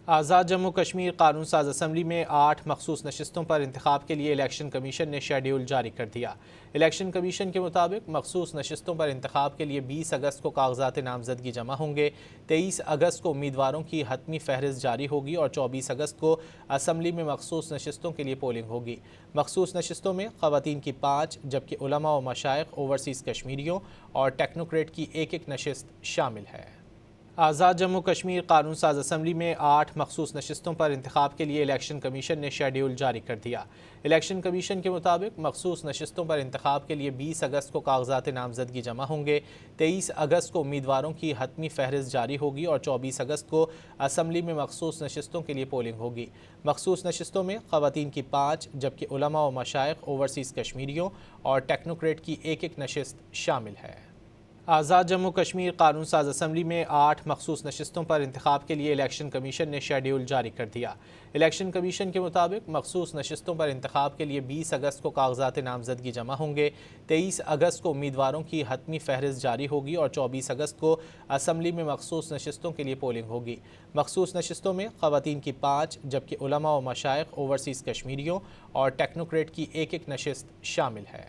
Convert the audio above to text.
آزاد جموں کشمیر قانون ساز اسمبلی میں 8 مخصوص نشستوں پر انتخاب کے لیے الیکشن کمیشن نے شیڈیول جاری کر دیا۔ الیکشن کمیشن کے مطابق مخصوص نشستوں پر انتخاب کے لیے 20 اگست کو کاغذات نامزدگی جمع ہوں گے، 23 اگست کو امیدواروں کی حتمی فہرست جاری ہوگی اور 24 اگست کو اسمبلی میں مخصوص نشستوں کے لیے پولنگ ہوگی۔ مخصوص نشستوں میں خواتین کی 5 جبکہ علماء و مشائخ، اوورسیز کشمیریوں اور ٹیکنوکریٹ کی ایک نشست شامل ہے۔ آزاد جموں کشمیر قانون ساز اسمبلی میں 8 مخصوص نشستوں پر انتخاب کے لیے الیکشن کمیشن نے شیڈیول جاری کر دیا۔ الیکشن کمیشن کے مطابق مخصوص نشستوں پر انتخاب کے لیے 20 اگست کو کاغذات نامزدگی جمع ہوں گے، 23 اگست کو امیدواروں کی حتمی فہرست جاری ہوگی اور 24 اگست کو اسمبلی میں مخصوص نشستوں کے لیے پولنگ ہوگی۔ مخصوص نشستوں میں خواتین کی 5 جبکہ علماء و مشائخ، اوورسیز کشمیریوں اور ٹیکنوکریٹ کی ایک نشست شامل ہے۔ آزاد جموں کشمیر قانون ساز اسمبلی میں 8 مخصوص نشستوں پر انتخاب کے لیے الیکشن کمیشن نے شیڈیول جاری کر دیا۔ الیکشن کمیشن کے مطابق مخصوص نشستوں پر انتخاب کے لیے 20 اگست کو کاغذات نامزدگی جمع ہوں گے، 23 اگست کو امیدواروں کی حتمی فہرست جاری ہوگی اور 24 اگست کو اسمبلی میں مخصوص نشستوں کے لیے پولنگ ہوگی۔ مخصوص نشستوں میں خواتین کی 5 جبکہ علماء و مشائخ، اوورسیز کشمیریوں اور ٹیکنوکریٹ کی ایک نشست شامل ہے۔